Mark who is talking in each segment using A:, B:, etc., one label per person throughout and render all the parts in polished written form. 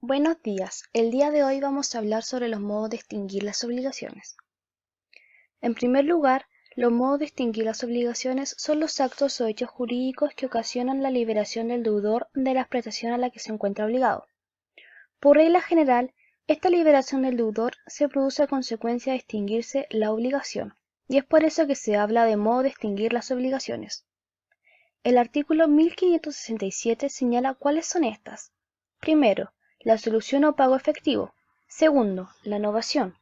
A: Buenos días, el día de hoy vamos a hablar sobre los modos de extinguir las obligaciones. En primer lugar, los modos de extinguir las obligaciones son los actos o hechos jurídicos que ocasionan la liberación del deudor de la prestación a la que se encuentra obligado. Por regla general, esta liberación del deudor se produce a consecuencia de extinguirse la obligación, y es por eso que se habla de modo de extinguir las obligaciones. El artículo 1567 señala cuáles son estas. Primero, la solución o pago efectivo. Segundo, la novación.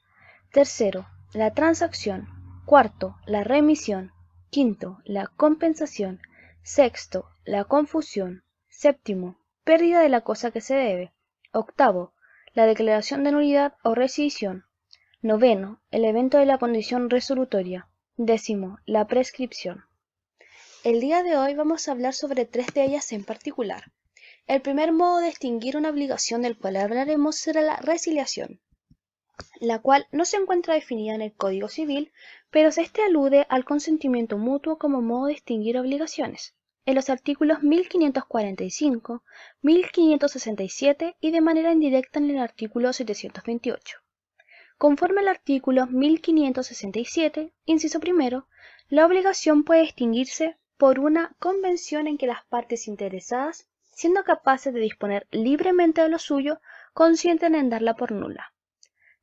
A: Tercero, la transacción. Cuarto, la remisión. Quinto, la compensación. Sexto, la confusión. Séptimo, pérdida de la cosa que se debe. Octavo, la declaración de nulidad o rescisión. Noveno, el evento de la condición resolutoria. Décimo, la prescripción. El día de hoy vamos a hablar sobre tres de ellas en particular. El primer modo de extinguir una obligación del cual hablaremos será la resiliación, la cual no se encuentra definida en el Código Civil, pero este alude al consentimiento mutuo como modo de extinguir obligaciones, en los artículos 1545, 1567 y de manera indirecta en el artículo 728. Conforme al artículo 1567, inciso primero, la obligación puede extinguirse por una convención en que las partes interesadas, siendo capaces de disponer libremente de lo suyo, consienten en darla por nula.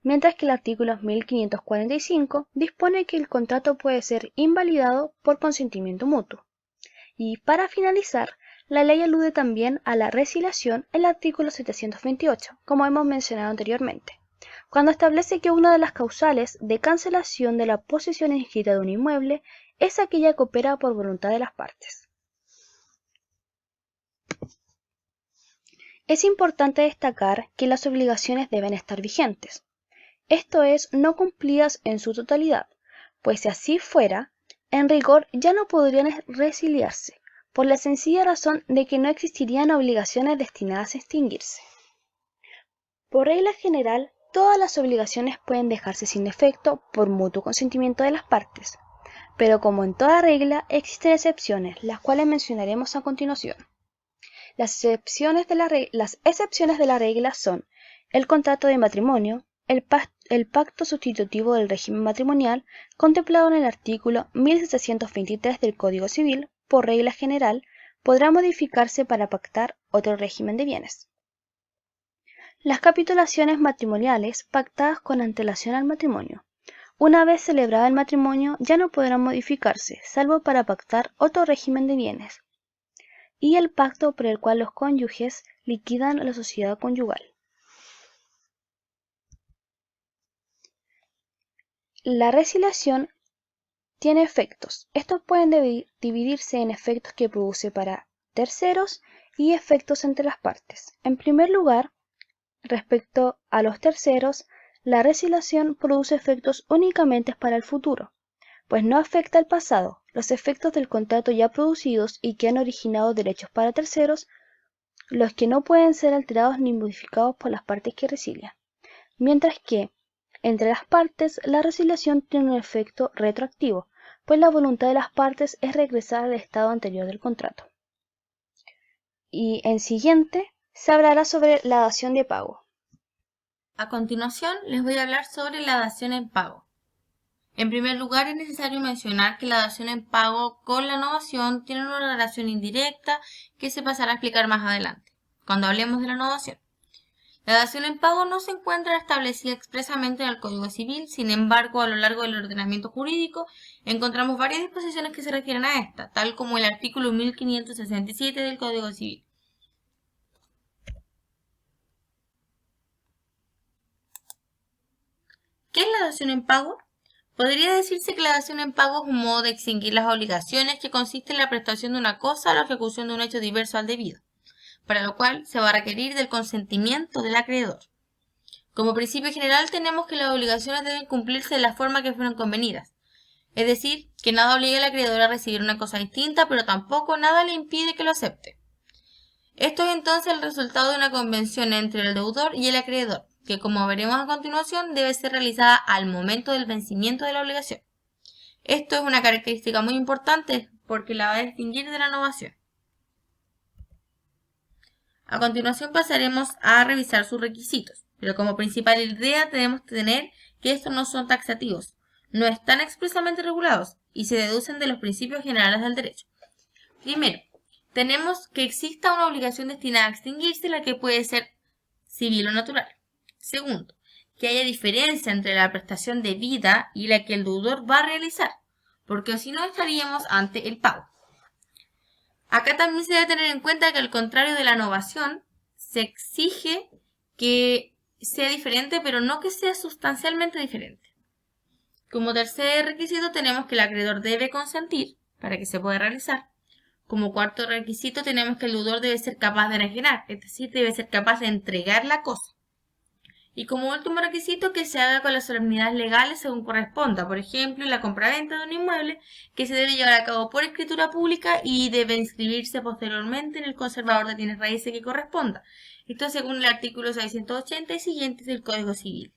A: Mientras que el artículo 1545 dispone que el contrato puede ser invalidado por consentimiento mutuo. Y para finalizar, la ley alude también a la resiliación en el artículo 728, como hemos mencionado anteriormente, cuando establece que una de las causales de cancelación de la posesión inscrita de un inmueble es aquella que opera por voluntad de las partes. Es importante destacar que las obligaciones deben estar vigentes, esto es, no cumplidas en su totalidad, pues si así fuera, en rigor ya no podrían resiliarse, por la sencilla razón de que no existirían obligaciones destinadas a extinguirse. Por regla general, todas las obligaciones pueden dejarse sin efecto por mutuo consentimiento de las partes, pero como en toda regla existen excepciones, las cuales mencionaremos a continuación. Las excepciones de la regla son el contrato de matrimonio, el pacto sustitutivo del régimen matrimonial contemplado en el artículo 1723 del Código Civil, por regla general, podrá modificarse para pactar otro régimen de bienes. Las capitulaciones matrimoniales pactadas con antelación al matrimonio. Una vez celebrado el matrimonio ya no podrán modificarse, salvo para pactar otro régimen de bienes. Y el pacto por el cual los cónyuges liquidan la sociedad conyugal. La resiliación tiene efectos. Estos pueden dividirse en efectos que produce para terceros y efectos entre las partes. En primer lugar, respecto a los terceros, la resiliación produce efectos únicamente para el futuro, pues no afecta al pasado. Los efectos del contrato ya producidos y que han originado derechos para terceros, los que no pueden ser alterados ni modificados por las partes que resilian. Mientras que, entre las partes, la resiliación tiene un efecto retroactivo, pues la voluntad de las partes es regresar al estado anterior del contrato. Y en siguiente, se hablará sobre la dación de pago.
B: A continuación, les voy a hablar sobre la dación en pago. En primer lugar, es necesario mencionar que la dación en pago con la novación tiene una relación indirecta que se pasará a explicar más adelante, cuando hablemos de la novación. La dación en pago no se encuentra establecida expresamente en el Código Civil, sin embargo, a lo largo del ordenamiento jurídico encontramos varias disposiciones que se refieren a esta, tal como el artículo 1567 del Código Civil. ¿Qué es la dación en pago? Podría decirse que la dación en pago es un modo de extinguir las obligaciones que consiste en la prestación de una cosa o la ejecución de un hecho diverso al debido, para lo cual se va a requerir del consentimiento del acreedor. Como principio general tenemos que las obligaciones deben cumplirse de la forma que fueron convenidas, es decir, que nada obliga al acreedor a recibir una cosa distinta, pero tampoco nada le impide que lo acepte. Esto es entonces el resultado de una convención entre el deudor y el acreedor, que como veremos a continuación debe ser realizada al momento del vencimiento de la obligación. Esto es una característica muy importante porque la va a distinguir de la novación. A continuación pasaremos a revisar sus requisitos, pero como principal idea tenemos que tener que estos no son taxativos, no están expresamente regulados y se deducen de los principios generales del derecho. Primero, tenemos que exista una obligación destinada a extinguirse, la que puede ser civil o natural. Segundo, que haya diferencia entre la prestación debida y la que el deudor va a realizar, porque si no estaríamos ante el pago. Acá también se debe tener en cuenta que al contrario de la novación, se exige que sea diferente, pero no que sea sustancialmente diferente. Como tercer requisito tenemos que el acreedor debe consentir para que se pueda realizar. Como cuarto requisito tenemos que el deudor debe ser capaz de enajenar, es decir, debe ser capaz de entregar la cosa. Y como último requisito, que se haga con las solemnidades legales según corresponda, por ejemplo, en la compraventa de un inmueble, que se debe llevar a cabo por escritura pública y debe inscribirse posteriormente en el conservador de bienes raíces que corresponda. Esto según el artículo 680 y siguientes del Código Civil.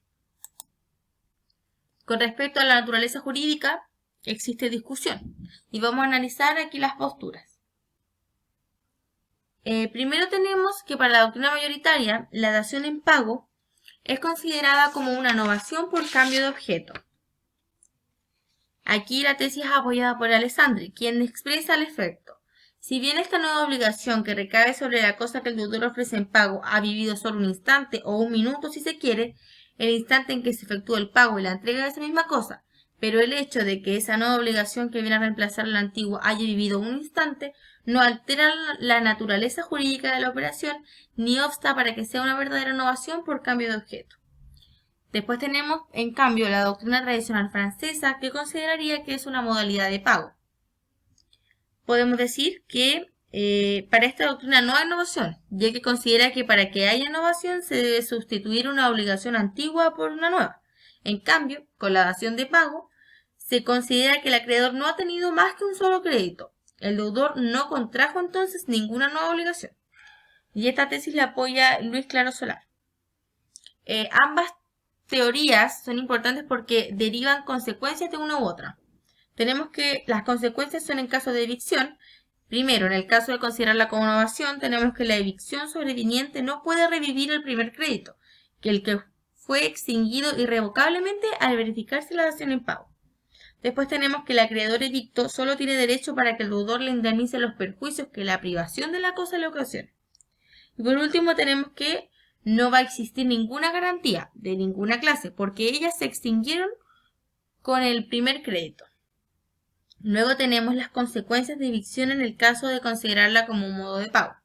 B: Con respecto a la naturaleza jurídica, existe discusión y vamos a analizar aquí las posturas. Primero tenemos que para la doctrina mayoritaria, la dación en pago es considerada como una novación por cambio de objeto. Aquí la tesis es apoyada por Alessandri, quien expresa al efecto: si bien esta nueva obligación que recae sobre la cosa que el deudor ofrece en pago ha vivido solo un instante o un minuto si se quiere, el instante en que se efectúa el pago y la entrega de esa misma cosa, pero el hecho de que esa nueva obligación que viene a reemplazar la antigua haya vivido un instante no altera la naturaleza jurídica de la operación ni obsta para que sea una verdadera novación por cambio de objeto. Después tenemos, en cambio, la doctrina tradicional francesa, que consideraría que es una modalidad de pago. Podemos decir que para esta doctrina no hay novación, ya que considera que para que haya novación se debe sustituir una obligación antigua por una nueva. En cambio, con la dación de pago, se considera que el acreedor no ha tenido más que un solo crédito. El deudor no contrajo entonces ninguna nueva obligación. Y esta tesis la apoya Luis Claro Solar. Ambas teorías son importantes porque derivan consecuencias de una u otra. Tenemos que las consecuencias son en caso de evicción. Primero, en el caso de considerarla como novación, tenemos que la evicción sobreviniente no puede revivir el primer crédito, que el que fue extinguido irrevocablemente al verificarse la dación en pago. Después tenemos que el acreedor evicto solo tiene derecho para que el deudor le indemnice los perjuicios que la privación de la cosa le ocasione. Y por último tenemos que no va a existir ninguna garantía de ninguna clase, porque ellas se extinguieron con el primer crédito. Luego tenemos las consecuencias de evicción en el caso de considerarla como un modo de pago.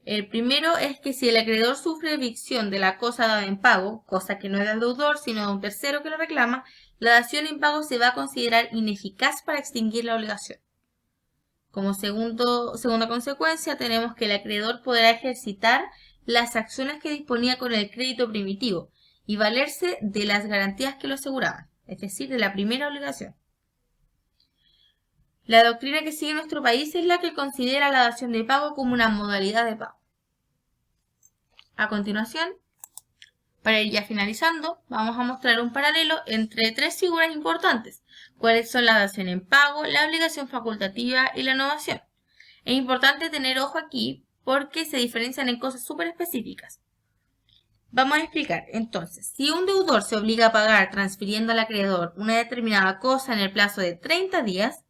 B: El primero es que si el acreedor sufre evicción de la cosa dada en pago, cosa que no es del deudor sino de un tercero que lo reclama, la dación en pago se va a considerar ineficaz para extinguir la obligación. Como segunda consecuencia tenemos que el acreedor podrá ejercitar las acciones que disponía con el crédito primitivo y valerse de las garantías que lo aseguraban, es decir, de la primera obligación. La doctrina que sigue nuestro país es la que considera la dación de pago como una modalidad de pago. A continuación, para ir ya finalizando, vamos a mostrar un paralelo entre tres figuras importantes, cuáles son la dación en pago, la obligación facultativa y la novación. Es importante tener ojo aquí porque se diferencian en cosas súper específicas. Vamos a explicar, entonces, si un deudor se obliga a pagar transfiriendo al acreedor una determinada cosa en el plazo de 30 días,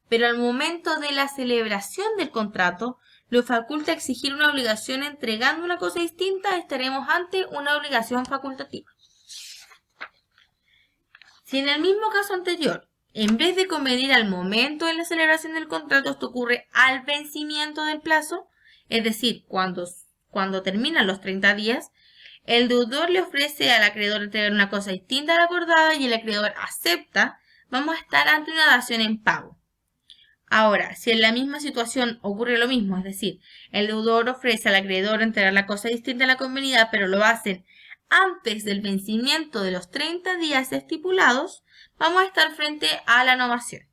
B: pero al momento de la celebración del contrato lo faculta exigir una obligación entregando una cosa distinta, estaremos ante una obligación facultativa. Si en el mismo caso anterior, en vez de convenir al momento de la celebración del contrato, esto ocurre al vencimiento del plazo, es decir, cuando terminan los 30 días, el deudor le ofrece al acreedor entregar una cosa distinta a la acordada y el acreedor acepta, vamos a estar ante una dación en pago. Ahora, si en la misma situación ocurre lo mismo, es decir, el deudor ofrece al acreedor entregar la cosa distinta a la convenida, pero lo hacen antes del vencimiento de los 30 días estipulados, vamos a estar frente a la novación.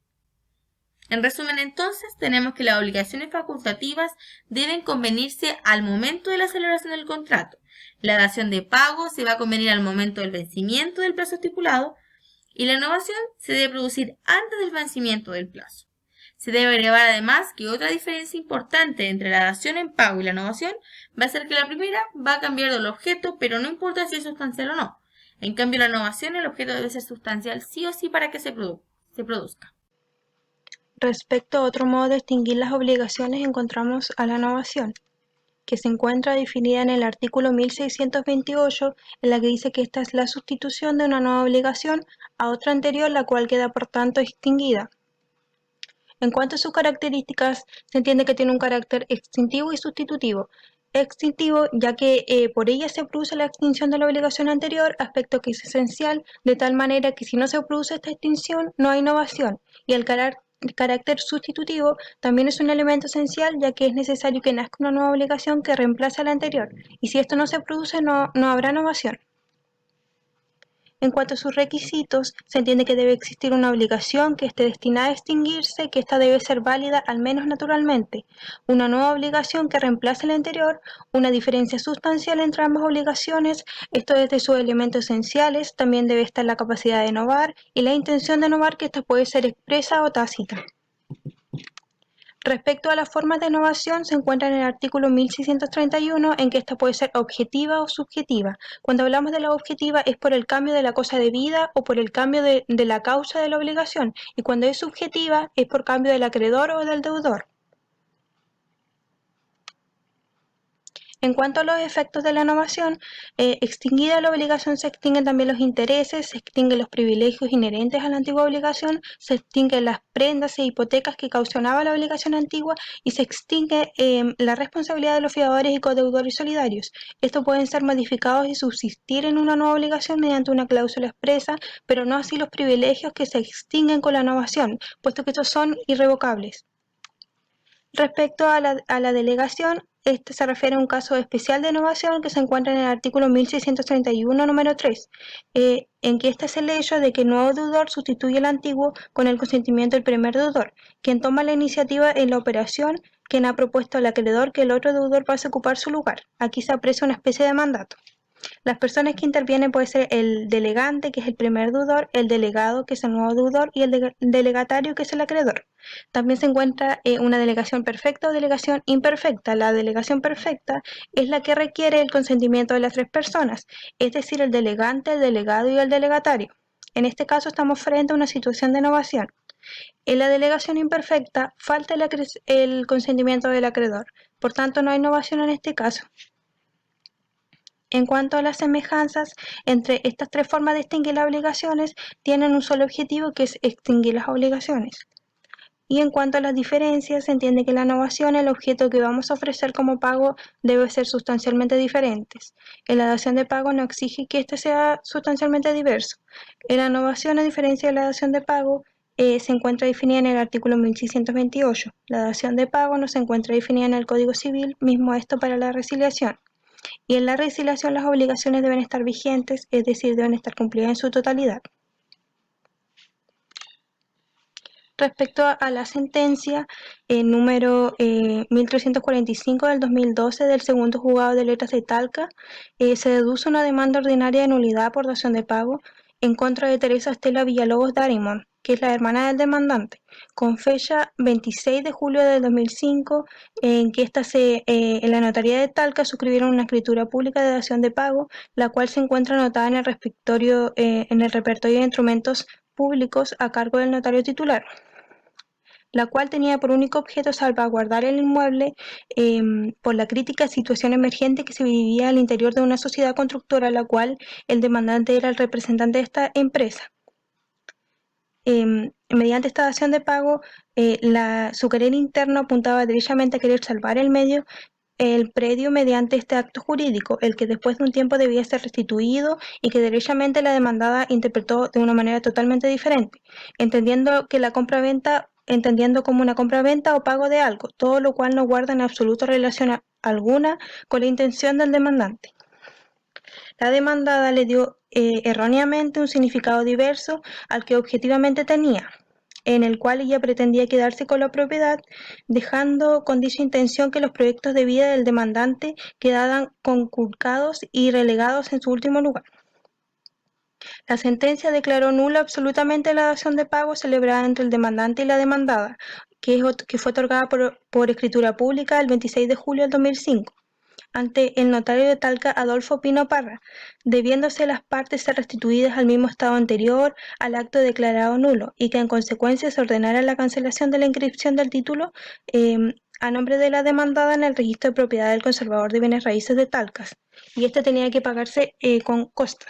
B: En resumen, entonces, tenemos que las obligaciones facultativas deben convenirse al momento de la celebración del contrato. La dación de pago se va a convenir al momento del vencimiento del plazo estipulado y la novación se debe producir antes del vencimiento del plazo. Se debe agregar además que otra diferencia importante entre la dación en pago y la novación va a ser que la primera va a cambiar el objeto, pero no importa si es sustancial o no. En cambio, la novación, el objeto debe ser sustancial sí o sí para que se produzca.
C: Respecto a otro modo de extinguir las obligaciones, encontramos a la novación, que se encuentra definida en el artículo 1628, en la que dice que esta es la sustitución de una nueva obligación a otra anterior, la cual queda por tanto extinguida. En cuanto a sus características, se entiende que tiene un carácter extintivo y sustitutivo. Extintivo, ya que por ella se produce la extinción de la obligación anterior, aspecto que es esencial, de tal manera que si no se produce esta extinción, no hay innovación. Y el carácter sustitutivo también es un elemento esencial, ya que es necesario que nazca una nueva obligación que reemplace a la anterior. Y si esto no se produce, no habrá innovación. En cuanto a sus requisitos, se entiende que debe existir una obligación que esté destinada a extinguirse, que ésta debe ser válida al menos naturalmente, una nueva obligación que reemplace la anterior, una diferencia sustancial entre ambas obligaciones, esto desde sus elementos esenciales, también debe estar la capacidad de innovar y la intención de innovar, que esta puede ser expresa o tácita. Respecto a las formas de innovación, se encuentra en el artículo 1631, en que esta puede ser objetiva o subjetiva. Cuando hablamos de la objetiva es por el cambio de la cosa debida o por el cambio de la causa de la obligación, y cuando es subjetiva es por cambio del acreedor o del deudor. En cuanto a los efectos de la innovación, extinguida la obligación se extinguen también los intereses, se extinguen los privilegios inherentes a la antigua obligación, se extinguen las prendas e hipotecas que caucionaba la obligación antigua y se extingue la responsabilidad de los fiadores y codeudores solidarios. Estos pueden ser modificados y subsistir en una nueva obligación mediante una cláusula expresa, pero no así los privilegios que se extinguen con la innovación, puesto que estos son irrevocables. Respecto a la delegación, este se refiere a un caso especial de innovación que se encuentra en el artículo 1631, número 3, en que este es el hecho de que el nuevo deudor sustituye al antiguo con el consentimiento del primer deudor, quien toma la iniciativa en la operación, quien ha propuesto al acreedor que el otro deudor pase a ocupar su lugar. Aquí se aprecia una especie de mandato. Las personas que intervienen pueden ser el delegante, que es el primer deudor, el delegado, que es el nuevo deudor, y el delegatario, que es el acreedor. También se encuentra una delegación perfecta o delegación imperfecta. La delegación perfecta es la que requiere el consentimiento de las tres personas, es decir, el delegante, el delegado y el delegatario. En este caso estamos frente a una situación de innovación. En la delegación imperfecta falta el consentimiento del acreedor, por tanto no hay innovación en este caso. En cuanto a las semejanzas entre estas tres formas de extinguir las obligaciones, tienen un solo objetivo, que es extinguir las obligaciones. Y en cuanto a las diferencias, se entiende que en la innovación el objeto que vamos a ofrecer como pago debe ser sustancialmente diferente. En la dación de pago no exige que éste sea sustancialmente diverso. En la innovación, a diferencia de la dación de pago, se encuentra definida en el artículo 1628. La dación de pago no se encuentra definida en el Código Civil, mismo esto para la resiliación. Y en la resiliación las obligaciones deben estar vigentes, es decir, deben estar cumplidas en su totalidad. Respecto a la sentencia número 1345 del 2012 del segundo juzgado de letras de Talca, se deduce una demanda ordinaria de nulidad por dación de pago en contra de Teresa Estela Villalobos Darimon, que es la hermana del demandante, con fecha 26 de julio del 2005, en que en la notaría de Talca suscribieron una escritura pública de dación de pago, la cual se encuentra anotada en el repertorio de instrumentos públicos a cargo del notario titular, la cual tenía por único objeto salvaguardar el inmueble por la crítica situación emergente que se vivía al interior de una sociedad constructora, la cual el demandante era el representante de esta empresa. Mediante esta dación de pago, su querer interno apuntaba derechamente a querer salvar el predio mediante este acto jurídico, el que después de un tiempo debía ser restituido y que derechamente la demandada interpretó de una manera totalmente diferente, entendiendo como una compra-venta o pago de algo, todo lo cual no guarda en absoluto relación alguna con la intención del demandante. La demandada le dio erróneamente un significado diverso al que objetivamente tenía, en el cual ella pretendía quedarse con la propiedad, dejando con dicha intención que los proyectos de vida del demandante quedaran conculcados y relegados en su último lugar. La sentencia declaró nula absolutamente la dación de pago celebrada entre el demandante y la demandada, que fue otorgada por escritura pública el 26 de julio del 2005 ante el notario de Talca Adolfo Pino Parra, debiéndose las partes ser restituidas al mismo estado anterior al acto declarado nulo y que en consecuencia se ordenara la cancelación de la inscripción del título a nombre de la demandada en el registro de propiedad del conservador de bienes raíces de Talcas, y este tenía que pagarse con costas.